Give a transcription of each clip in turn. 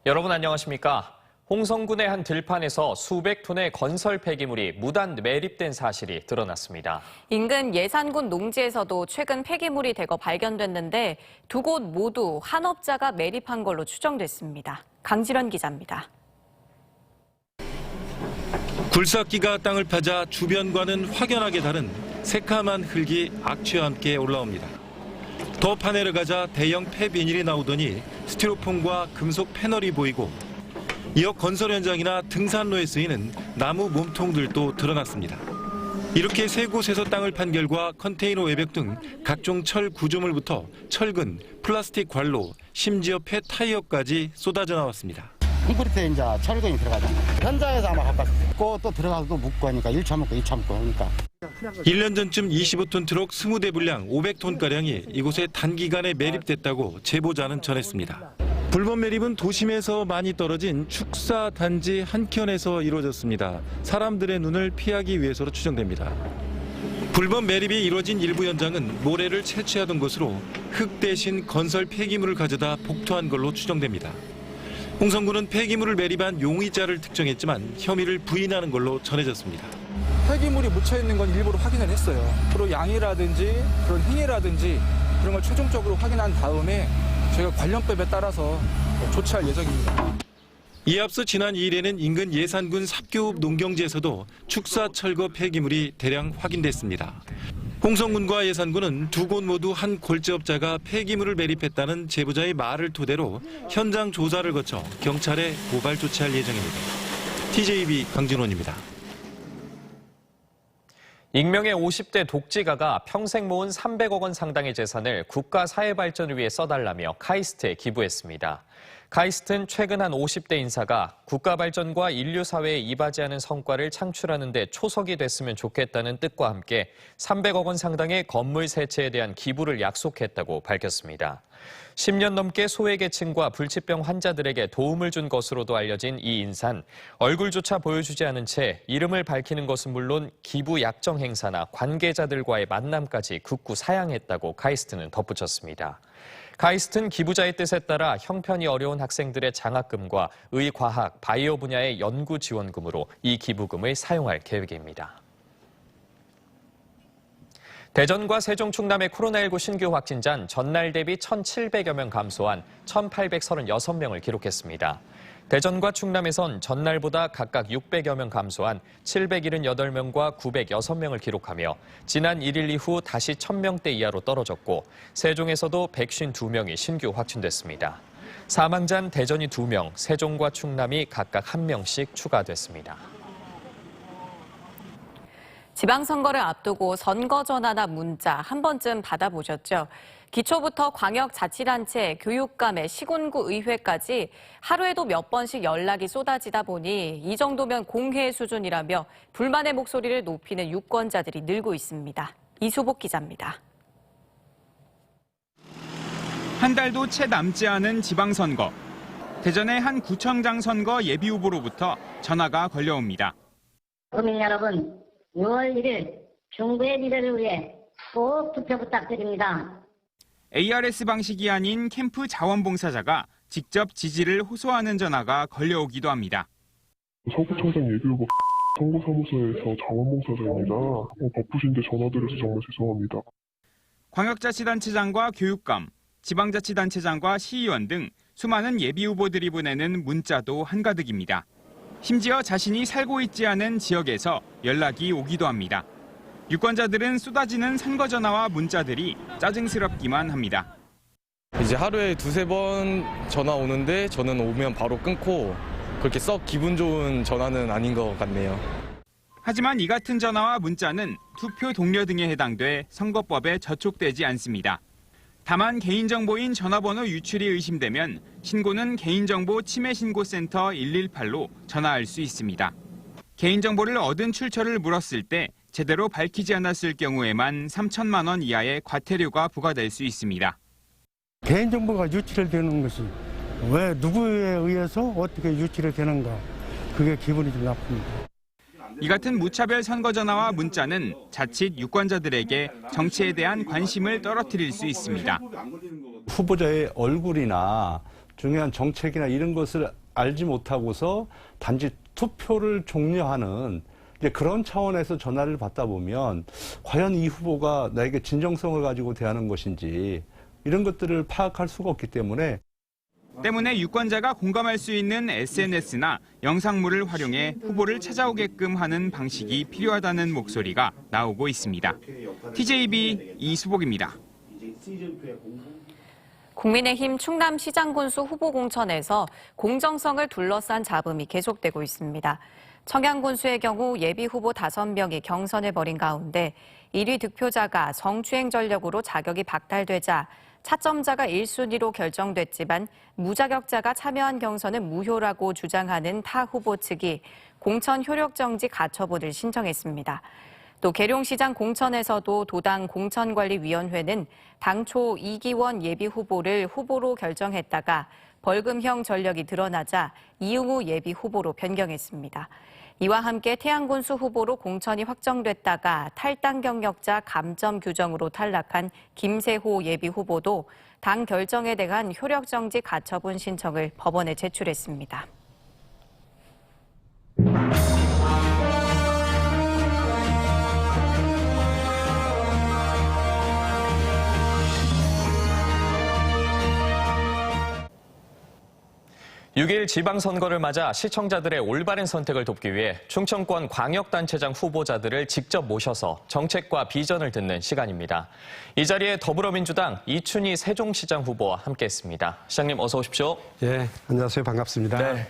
여러분 안녕하십니까? 홍성군의 한 들판에서 수백 톤의 건설 폐기물이 무단 매립된 사실이 드러났습니다. 인근 예산군 농지에서도 최근 폐기물이 대거 발견됐는데 두 곳 모두 한 업자가 매립한 걸로 추정됐습니다. 강지련 기자입니다. 굴삭기가 땅을 파자 주변과는 확연하게 다른 새카만 흙이 악취와 함께 올라옵니다. 더 파내려가자 대형 폐비닐이 나오더니 스티로폼과 금속 패널이 보이고 이어 건설 현장이나 등산로에 쓰이는 나무 몸통들도 드러났습니다. 이렇게 세 곳에서 땅을 판 결과 컨테이너 외벽 등 각종 철 구조물부터 철근, 플라스틱 관로, 심지어 폐 타이어까지 쏟아져 나왔습니다. 콘크리트에 이제 철근이 들어가잖아요. 현장에서 아마 갖다 꽂고 또 들어가서 또 묶고 하니까 1차 묶고 2차 묶고 하니까. 1년 전쯤 25톤 트럭 20대 분량 500톤가량이 이곳에 단기간에 매립됐다고 제보자는 전했습니다. 불법 매립은 도심에서 많이 떨어진 축사 단지 한켠에서 이루어졌습니다. 사람들의 눈을 피하기 위해서로 추정됩니다. 불법 매립이 이루어진 일부 현장은 모래를 채취하던 곳으로 흙 대신 건설 폐기물을 가져다 복토한 걸로 추정됩니다. 홍성군은 폐기물을 매립한 용의자를 특정했지만 혐의를 부인하는 걸로 전해졌습니다. 폐기물이 묻혀있는 건 일부러 확인을 했어요. 그리고 양이라든지 그런 행위라든지 그런 걸 최종적으로 확인한 다음에 저희가 관련법에 따라서 조치할 예정입니다. 이에 앞서 지난 2일에는 인근 예산군 삽교읍 농경지에서도 축사 철거 폐기물이 대량 확인됐습니다. 홍성군과 예산군은 두 곳 모두 한 골재업자가 폐기물을 매립했다는 제보자의 말을 토대로 현장 조사를 거쳐 경찰에 고발 조치할 예정입니다. TJB 강진원입니다. 익명의 50대 독지가가 평생 모은 300억 원 상당의 재산을 국가 사회 발전을 위해 써달라며 카이스트에 기부했습니다. 카이스트는 최근 한 50대 인사가 국가 발전과 인류 사회에 이바지하는 성과를 창출하는 데 초석이 됐으면 좋겠다는 뜻과 함께 300억 원 상당의 건물 세채에 대한 기부를 약속했다고 밝혔습니다. 10년 넘게 소외계층과 불치병 환자들에게 도움을 준 것으로도 알려진 이 인사는 얼굴조차 보여주지 않은 채 이름을 밝히는 것은 물론 기부 약정 행사나 관계자들과의 만남까지 극구 사양했다고 카이스트는 덧붙였습니다. 카이스트는 기부자의 뜻에 따라 형편이 어려운 학생들의 장학금과 의과학, 바이오 분야의 연구 지원금으로 이 기부금을 사용할 계획입니다. 대전과 세종, 충남의 코로나19 신규 확진자는 전날 대비 1,700여 명 감소한 1,836명을 기록했습니다. 대전과 충남에선 전날보다 각각 600여 명 감소한 778명과 906명을 기록하며 지난 1일 이후 다시 1,000명대 이하로 떨어졌고 세종에서도 152명이 신규 확진됐습니다. 사망자는 대전이 2명, 세종과 충남이 각각 1명씩 추가됐습니다. 지방선거를 앞두고 선거 전화나 문자 한 번쯤 받아보셨죠? 기초부터 광역자치단체, 교육감의 시군구 의회까지 하루에도 몇 번씩 연락이 쏟아지다 보니 이 정도면 공해 수준이라며 불만의 목소리를 높이는 유권자들이 늘고 있습니다. 이수복 기자입니다. 한 달도 채 남지 않은 지방선거. 대전의 한 구청장 선거 예비후보로부터 전화가 걸려옵니다. 국민 여러분, 6월 1일 중부의 미래를 위해 꼭 투표 부탁드립니다. ARS 방식이 아닌 캠프 자원봉사자가 직접 지지를 호소하는 전화가 걸려오기도 합니다. 서구청장 예비후보 선거사무소에서 자원봉사자입니다. 바쁘신데 전화드려서 정말 죄송합니다. 광역자치단체장과 교육감, 지방자치단체장과 시의원 등 수많은 예비후보들이 보내는 문자도 한가득입니다. 심지어 자신이 살고 있지 않은 지역에서 연락이 오기도 합니다. 유권자들은 쏟아지는 선거 전화와 문자들이 짜증스럽기만 합니다. 이제 하루에 2-3번 전화 오는데 저는 오면 바로 끊고 그렇게 썩 기분 좋은 전화는 아닌 것 같네요. 하지만 이 같은 전화와 문자는 투표 독려 등에 해당돼 선거법에 저촉되지 않습니다. 다만 개인정보인 전화번호 유출이 의심되면 신고는 개인정보 침해신고센터 118로 전화할 수 있습니다. 개인정보를 얻은 출처를 물었을 때 제대로 밝히지 않았을 경우에만 3천만 원 이하의 과태료가 부과될 수 있습니다. 개인정보가 유출되는 것이 왜 누구에 의해서 어떻게 유출이 되는가, 그게 기분이 좀 나쁩니다. 이 같은 무차별 선거 전화와 문자는 자칫 유권자들에게 정치에 대한 관심을 떨어뜨릴 수 있습니다. 후보자의 얼굴이나 중요한 정책이나 이런 것을 알지 못하고서 단지 투표를 종료하는 이제 그런 차원에서 전화를 받다 보면 과연 이 후보가 나에게 진정성을 가지고 대하는 것인지 이런 것들을 파악할 수가 없기 때문에 유권자가 공감할 수 있는 SNS나 영상물을 활용해 후보를 찾아오게끔 하는 방식이 필요하다는 목소리가 나오고 있습니다. TJB 이수복입니다. 국민의힘 충남시장군수 후보 공천에서 공정성을 둘러싼 잡음이 계속되고 있습니다. 청양군수의 경우 예비 후보 5명이 경선을 벌인 가운데 1위 득표자가 성추행 전력으로 자격이 박탈되자 차점자가 1순위로 결정됐지만 무자격자가 참여한 경선은 무효라고 주장하는 타 후보 측이 공천 효력정지 가처분을 신청했습니다. 또 계룡시장 공천에서도 도당 공천관리위원회는 당초 이기원 예비 후보를 후보로 결정했다가 벌금형 전력이 드러나자 이응우 예비 후보로 변경했습니다. 이와 함께 태안군수 후보로 공천이 확정됐다가 탈당 경력자 감점 규정으로 탈락한 김세호 예비 후보도 당 결정에 대한 효력정지 가처분 신청을 법원에 제출했습니다. (6일) 지방선거를 맞아 시청자들의 올바른 선택을 돕기 위해 충청권 광역단체장 후보자들을 직접 모셔서 정책과 비전을 듣는 시간입니다. 이 자리에 더불어민주당 이춘희 세종시장 후보와 함께했습니다. 시장님 어서 오십시오. 예, 안녕하세요. 반갑습니다. 네.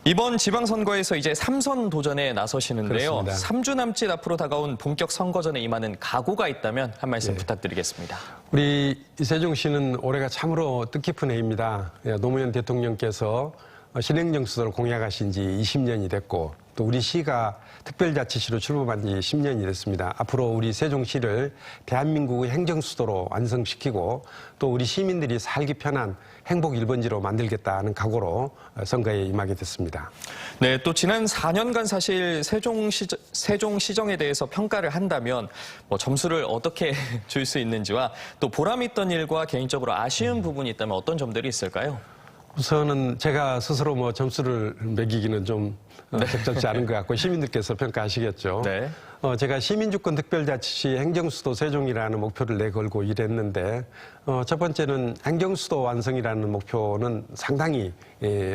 이번 지방선거에서 이제 3선 도전에 나서시는데요. 그렇습니다. 3주 남짓 앞으로 다가온 본격 선거전에 임하는 각오가 있다면 한 말씀 부탁드리겠습니다. 우리 세종시는 올해가 참으로 뜻깊은 해입니다. 노무현 대통령께서 신행정 수도를 공약하신 지 20년이 됐고 또 우리 시가 특별자치시로 출범한 지 10년이 됐습니다. 앞으로 우리 세종시를 대한민국의 행정수도로 완성시키고 또 우리 시민들이 살기 편한 행복 1번지로 만들겠다는 각오로 선거에 임하게 됐습니다. 네, 또 지난 4년간 사실 세종시정에 대해서 평가를 한다면 점수를 어떻게 줄 수 있는지와 또 보람 있던 일과 개인적으로 아쉬운 부분이 있다면 어떤 점들이 있을까요? 우선은 제가 스스로 점수를 매기기는 좀 적절치 않은 것 같고 시민들께서 평가하시겠죠. 네. 제가 시민주권 특별자치시 행정수도 세종이라는 목표를 내걸고 일했는데 첫 번째는 행정수도 완성이라는 목표는 상당히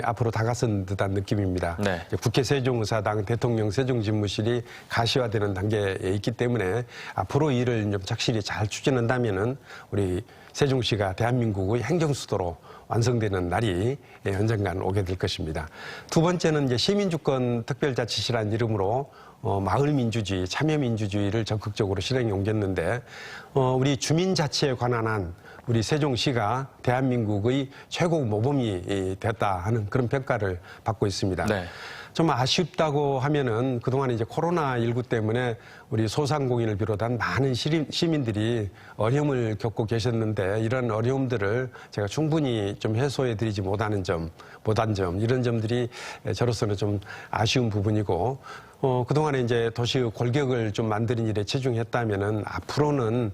앞으로 다가선 듯한 느낌입니다. 네. 국회 세종의사당 대통령 세종집무실이 가시화되는 단계에 있기 때문에 앞으로 일을 좀 착실히 잘 추진한다면은 우리 세종시가 대한민국의 행정수도로 완성되는 날이 언젠간 오게 될 것입니다. 두 번째는 이제 시민주권 특별자치시라는 이름으로 마을민주주의, 참여민주주의를 적극적으로 실행에 옮겼는데 우리 주민자치에 관한 한 우리 세종시가 대한민국의 최고 모범이 됐다 하는 그런 평가를 받고 있습니다. 네. 좀 아쉽다고 하면은 그동안 이제 코로나19 때문에 우리 소상공인을 비롯한 많은 시민들이 어려움을 겪고 계셨는데 이런 어려움들을 제가 충분히 좀 해소해 드리지 못한 점, 이런 점들이 저로서는 좀 아쉬운 부분이고, 그동안에 이제 도시의 골격을 좀 만드는 일에 치중했다면은 앞으로는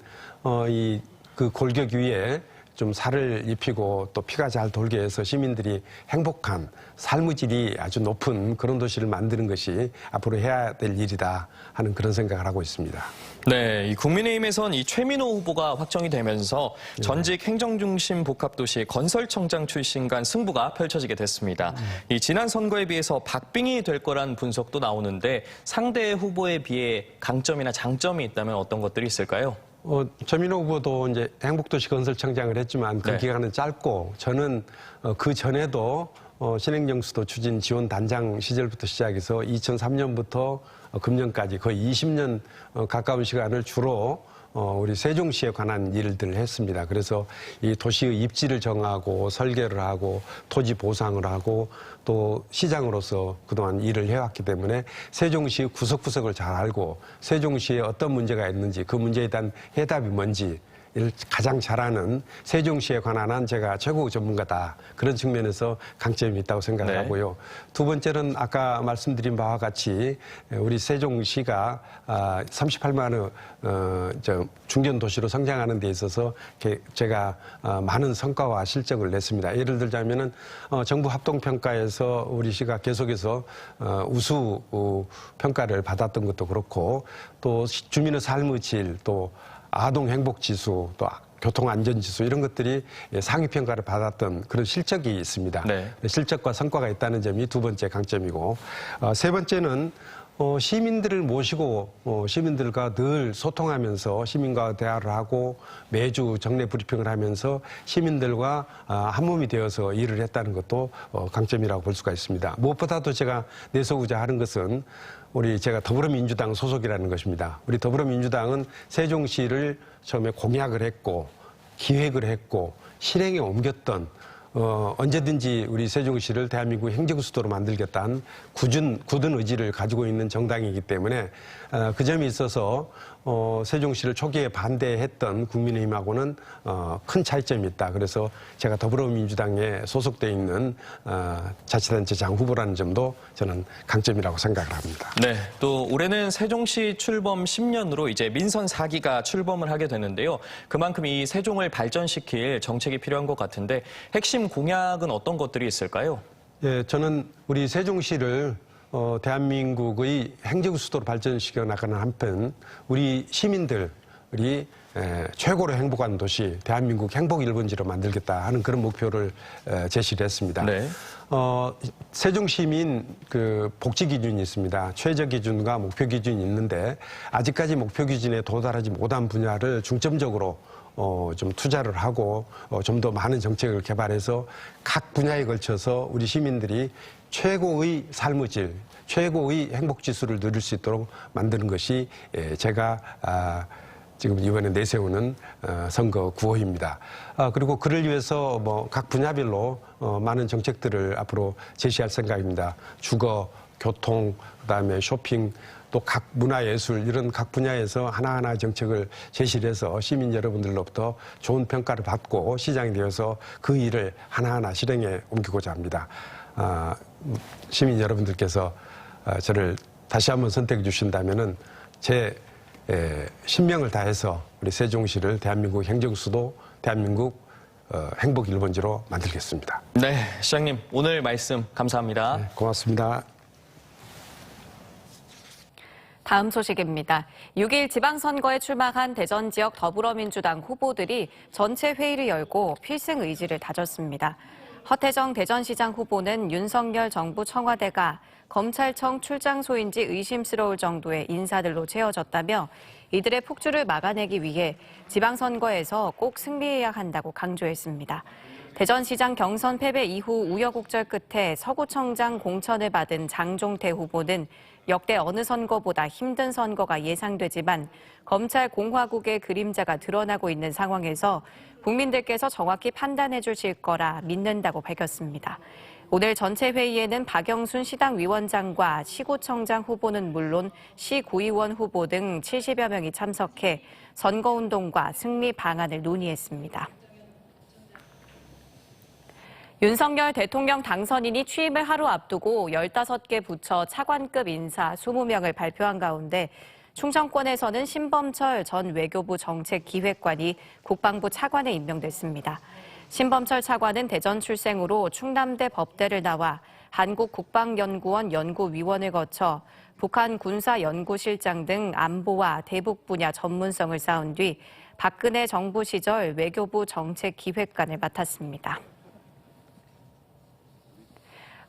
그 골격 위에 좀 살을 입히고 또 피가 잘 돌게 해서 시민들이 행복한 삶의 질이 아주 높은 그런 도시를 만드는 것이 앞으로 해야 될 일이다 하는 그런 생각을 하고 있습니다. 네, 이 국민의힘에선 이 최민호 후보가 확정이 되면서 전직 행정중심 복합도시 건설청장 출신 간 승부가 펼쳐지게 됐습니다. 이 지난 선거에 비해서 박빙이 될 거란 분석도 나오는데 상대 후보에 비해 강점이나 장점이 있다면 어떤 것들이 있을까요? 최민호 후보도 이제 행복도시 건설청장을 했지만 그 기간은 짧고 저는 그 전에도 신행정수도 추진 지원 단장 시절부터 시작해서 2003년부터 금년까지 거의 20년 가까운 시간을 주로 우리 세종시에 관한 일들을 했습니다. 그래서 이 도시의 입지를 정하고 설계를 하고 토지 보상을 하고 또 시장으로서 그동안 일을 해왔기 때문에 세종시의 구석구석을 잘 알고 세종시에 어떤 문제가 있는지 그 문제에 대한 해답이 뭔지 가장 잘하는 세종시에 관한 한 제가 최고 전문가다. 그런 측면에서 강점이 있다고 생각을 하고요. 두 번째는 아까 말씀드린 바와 같이 우리 세종시가 38만의 중견 도시로 성장하는 데 있어서 제가 많은 성과와 실적을 냈습니다. 예를 들자면은 정부 합동평가에서 우리 시가 계속해서 우수 평가를 받았던 것도 그렇고 또 주민의 삶의 질, 또 아동 행복 지수, 또 교통 안전 지수 이런 것들이 상위 평가를 받았던 그런 실적이 있습니다. 실적과 성과가 있다는 점이 두 번째 강점이고, 세 번째는 시민들을 모시고 시민들과 늘 소통하면서 시민과 대화를 하고 매주 정례 브리핑을 하면서 시민들과 한 몸이 되어서 일을 했다는 것도 강점이라고 볼 수가 있습니다. 무엇보다도 제가 내세우고자 하는 것은 제가 더불어민주당 소속이라는 것입니다. 우리 더불어민주당은 세종시를 처음에 공약을 했고 기획을 했고 실행에 옮겼던 언제든지 우리 세종시를 대한민국 행정수도로 만들겠다는 굳은 의지를 가지고 있는 정당이기 때문에 그 점이 있어서 세종시를 초기에 반대했던 국민의힘하고는 큰 차이점이 있다. 그래서 제가 더불어민주당에 소속돼 있는 자치단체장 후보라는 점도 저는 강점이라고 생각을 합니다. 네, 또 올해는 세종시 출범 10년으로 이제 민선 4기가 출범을 하게 되는데요. 그만큼 이 세종을 발전시킬 정책이 필요한 것 같은데 핵심 공약은 어떤 것들이 있을까요? 예, 저는 우리 세종시를 대한민국의 행정수도로 발전시켜 나가는 한편 우리 시민들이 최고로 행복한 도시, 대한민국 행복 1번지로 만들겠다 하는 그런 목표를 제시를 했습니다. 세종시민 복지 기준이 있습니다. 최저 기준과 목표 기준이 있는데 아직까지 목표 기준에 도달하지 못한 분야를 중점적으로 좀 투자를 하고 좀 더 많은 정책을 개발해서 각 분야에 걸쳐서 우리 시민들이 최고의 삶의 질, 최고의 행복 지수를 누릴 수 있도록 만드는 것이 제가 지금 이번에 내세우는 선거 구호입니다. 그리고 그를 위해서 각 분야별로 많은 정책들을 앞으로 제시할 생각입니다. 주거, 교통, 그다음에 쇼핑, 또 각 문화예술 이런 각 분야에서 하나하나 정책을 제시를 해서 시민 여러분들로부터 좋은 평가를 받고 시장이 되어서 그 일을 하나하나 실행에 옮기고자 합니다. 시민 여러분들께서 저를 다시 한번 선택해 주신다면은 제 신명을 다해서 우리 세종시를 대한민국 행정수도, 대한민국 행복 1번지로 만들겠습니다. 네, 시장님 오늘 말씀 감사합니다. 네, 고맙습니다. 다음 소식입니다. 6일 지방선거에 출마한 대전 지역 더불어민주당 후보들이 전체 회의를 열고 필승 의지를 다졌습니다. 허태정 대전시장 후보는 윤석열 정부 청와대가 검찰청 출장소인지 의심스러울 정도의 인사들로 채워졌다며 이들의 폭주를 막아내기 위해 지방선거에서 꼭 승리해야 한다고 강조했습니다. 대전시장 경선 패배 이후 우여곡절 끝에 서구청장 공천을 받은 장종태 후보는 역대 어느 선거보다 힘든 선거가 예상되지만 검찰 공화국의 그림자가 드러나고 있는 상황에서 국민들께서 정확히 판단해 주실 거라 믿는다고 밝혔습니다. 오늘 전체 회의에는 박영순 시당 위원장과 시구청장 후보는 물론 시구의원 후보 등 70여 명이 참석해 선거운동과 승리 방안을 논의했습니다. 윤석열 대통령 당선인이 취임을 하루 앞두고 15개 부처 차관급 인사 20명을 발표한 가운데 충청권에서는 신범철 전 외교부 정책기획관이 국방부 차관에 임명됐습니다. 신범철 차관은 대전 출생으로 충남대 법대를 나와 한국국방연구원 연구위원을 거쳐 북한 군사연구실장 등 안보와 대북 분야 전문성을 쌓은 뒤 박근혜 정부 시절 외교부 정책기획관을 맡았습니다.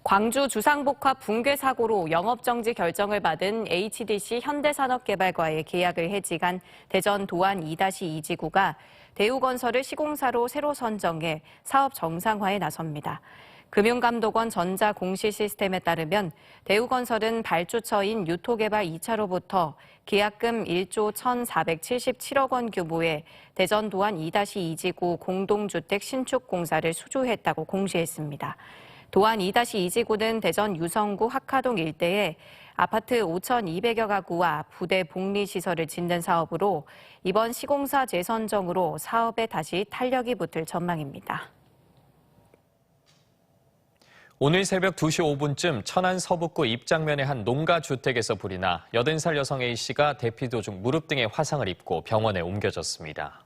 광주 주상복합 붕괴 사고로 영업정지 결정을 받은 HDC 현대산업개발과의 계약을 해지한 대전 도안 2-2지구가 대우건설을 시공사로 새로 선정해 사업 정상화에 나섭니다. 금융감독원 전자공시시스템에 따르면 대우건설은 발주처인 유토개발 2차로부터 계약금 1조 1,477억 원 규모의 대전 도안 2-2지구 공동주택 신축 공사를 수주했다고 공시했습니다. 또한 2-2지구는 대전 유성구 학화동 일대에 아파트 5,200여 가구와 부대 복리시설을 짓는 사업으로 이번 시공사 재선정으로 사업에 다시 탄력이 붙을 전망입니다. 오늘 새벽 2시 5분쯤 천안 서북구 입장면의 한 농가주택에서 불이 나 80살 여성 A씨가 대피 도중 무릎 등에 화상을 입고 병원에 옮겨졌습니다.